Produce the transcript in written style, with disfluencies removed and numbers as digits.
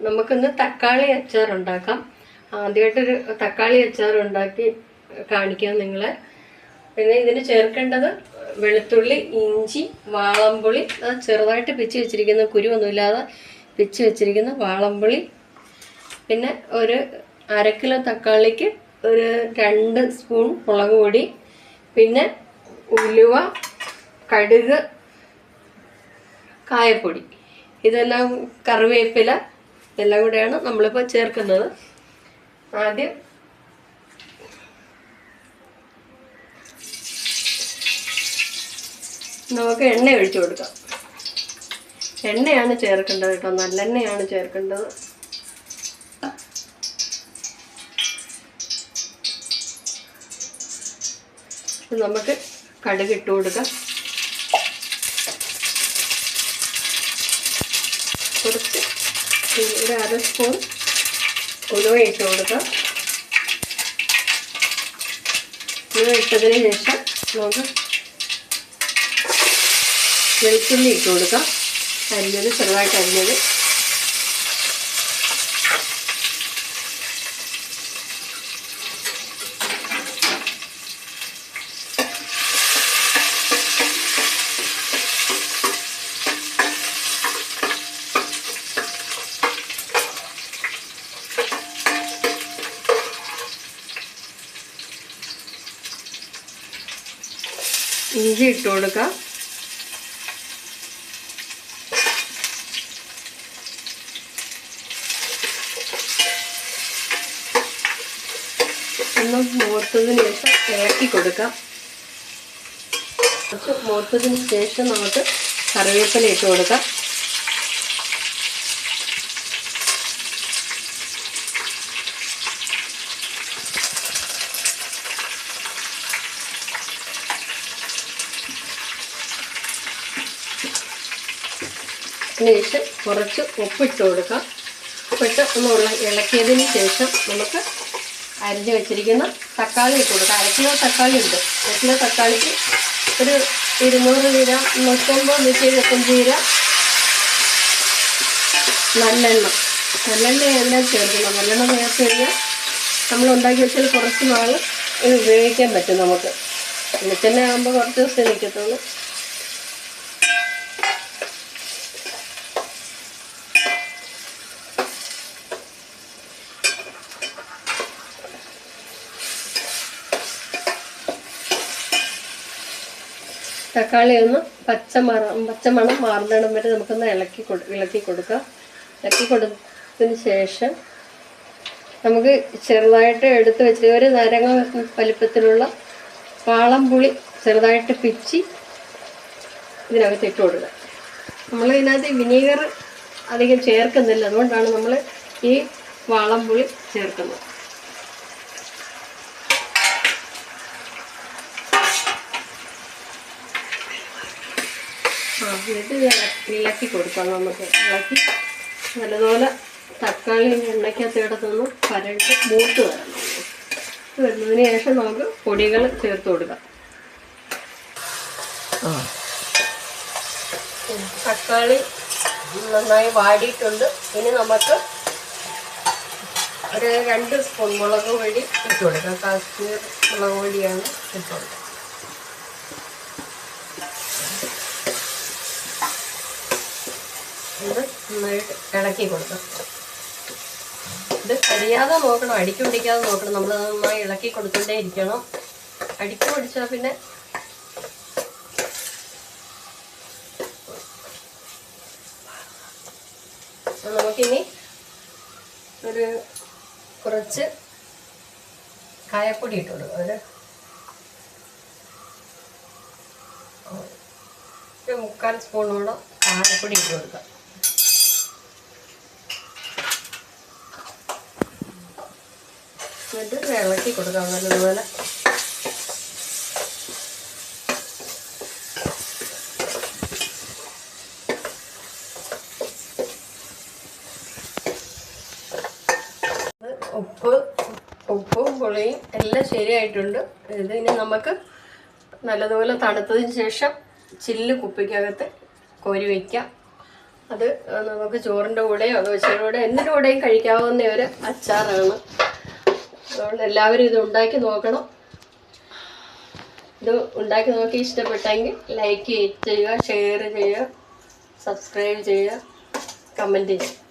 നമുക്കിന്ന് തക്കാളി അച്ചാർ ഉണ്ടാക്കാം. ആദ്യമായിട്ടൊരു തക്കാളി അച്ചാർ ഉണ്ടാക്കി കാണിക്കാം നിങ്ങളെ. പിന്നെ ഇതിന് ചേർക്കേണ്ടത് വെളുത്തുള്ളി, ഇഞ്ചി, വാളംപുളി, ചെറുതായിട്ട് പിച്ച് വെച്ചിരിക്കുന്ന, കുരുവൊന്നുമില്ലാതെ പിച്ച് വെച്ചിരിക്കുന്ന വാളംപുളി, പിന്നെ ഒരു 1/2 കിലോ തക്കാളിക്ക് ഒരു 2 സ്പൂൺ മുളക് പൊടി, പിന്നെ ഉലുവ, കടുക്, കായപ്പൊടി, ഇതെല്ലാം കറിവേപ്പില, ഇതെല്ലാം കൂടെയാണ് നമ്മളിപ്പോൾ ചേർക്കുന്നത്. ആദ്യം നമുക്ക് എണ്ണ ഒഴിച്ചു കൊടുക്കാം. എണ്ണയാണ് ചേർക്കേണ്ടത് കേട്ടോ, നല്ലെണ്ണയാണ് ചേർക്കേണ്ടത്. നമുക്ക് കടുക് ഇട്ട് കൊടുക്കാം. കുറച്ച് ഒരു 1/2 സ്പൂൺ ഉലുവ ഇട്ട് കൊടുക്കാം. ഉലുവ ഇട്ടതിന് ശേഷം നമുക്ക് വെളുത്തുള്ളി ഇട്ട് കൊടുക്കാം. അരിഞ്ഞത്, ചെറുതായിട്ട് അരിഞ്ഞത്. ഇഞ്ചി ഇട്ട് കൊടുക്കാം. ഒന്ന് മൂത്തതിന് ശേഷം ഇളക്കി കൊടുക്കാം. കുറച്ച് മൂത്തതിന് ശേഷം നമുക്ക് കറിവേപ്പില ഇട്ട് കൊടുക്കാം. ശേഷം കുറച്ച് ഉപ്പിട്ട് കൊടുക്കാം. ഉപ്പിട്ട് ഒന്ന് ഇളക്കിയതിന് ശേഷം നമുക്ക് അരിഞ്ഞ് വെച്ചിരിക്കുന്ന തക്കാളി ഇട്ട് കൊടുക്കാം. 1/2 കിലോ തക്കാളി ഉണ്ട്. 1 കിലോ തക്കാളിക്ക് ഒരു 200 ഗ്രാം, 150-125 ഗ്രാം നല്ലെണ്ണ എല്ലാം ചേർക്കണം. നല്ലെണ്ണ ചേർത്ത് കഴിഞ്ഞാൽ നമ്മൾ ഉണ്ടാക്കി വെച്ചാൽ കുറച്ച് നാൾ ഇത് ഉപയോഗിക്കാൻ പറ്റും നമുക്ക്. വെളിച്ചെണ്ണ ആകുമ്പോൾ കുറച്ച് ദിവസം നിൽക്കത്തുള്ളൂ. തക്കാളി ഒന്ന് പച്ചമണം മാറുന്നിടം വരെ നമുക്കൊന്ന് ഇളക്കി കൊടുക്കാം. ഇളക്കി കൊടുത്തതിന് ശേഷം നമുക്ക് ചെറുതായിട്ട് എടുത്ത് വെച്ച് ഒരു നാരങ്ങ വലിപ്പത്തിലുള്ള വാളംപുളി ചെറുതായിട്ട് പിച്ചി ഇതിനകത്ത് ഇട്ട് കൊടുക്കുക. നമ്മൾ ഇതിനകത്ത് വിനീഗർ അധികം ചേർക്കുന്നില്ല, അതുകൊണ്ടാണ് നമ്മൾ ഈ വാളംപുളി ചേർക്കുന്നത്. എന്നിട്ട് ഇളക്കി കൊടുക്കാം. നമുക്ക് ഇളക്കി നല്ലതുപോലെ തക്കാളി എണ്ണയ്ക്കകത്ത് കിടത്തൊന്ന് പരട്ട് മൂത്ത് വരണം. വരുന്നതിന് ശേഷം നമുക്ക് പൊടികൾ ചേർത്ത് കൊടുക്കാം. തക്കാളി നന്നായി വാടിയിട്ടുണ്ട്. ഇനി നമുക്ക് ഒരു 2 സ്പൂൺ മുളക് പൊടി ഇട്ട് കൊടുക്കാം. കാശ്മീർ മുളക് പൊടിയാണ് ഇട്ട് കൊടുക്കുക. ഇത് നന്നായിട്ട് ഇളക്കി കൊടുക്കാം. ഇത് കരിയാതെ നോക്കണം, അടിക്ക് പിടിക്കാതെ നോക്കണം. നമ്മൾ നന്നായി ഇളക്കി കൊടുത്തുകൊണ്ടേ ഇരിക്കണം. അടിക്ക് പിടിച്ചാൽ പിന്നെ നമുക്കിനി കുറച്ച് കായപ്പൊടി ഇട്ട് കൊടുക്കാം. ഒരു 1/4 സ്പൂണോളം കായപ്പൊടി ഇട്ട് കൊടുക്കാം. എന്നിട്ട് ഇളക്കി കൊടുക്കാം നല്ലതുപോലെ. ഉപ്പും പുളിയും എല്ലാം ശരിയായിട്ടുണ്ട്. ഇത് ഇനി നമുക്ക് നല്ലതുപോലെ തണുത്തതിന് ശേഷം ചില്ല് കുപ്പിക്കകത്ത് കോരി വയ്ക്കാം. അത് നമുക്ക് ചോറിൻ്റെ കൂടെയോ ദോശയുടെ കൂടെ എന്തിൻ്റെ കൂടെയും കഴിക്കാവുന്ന ഒരു അച്ചാറാണ്. അതുകൊണ്ട് എല്ലാവരും ഇത് ഉണ്ടാക്കി നോക്കണം. ഇത് ഉണ്ടാക്കി നോക്കി ഇഷ്ടപ്പെട്ടെങ്കിൽ ലൈക്ക് ചെയ്യുക, ഷെയർ ചെയ്യുക, സബ്സ്ക്രൈബ് ചെയ്യുക, കമൻറ്റ് ചെയ്യുക.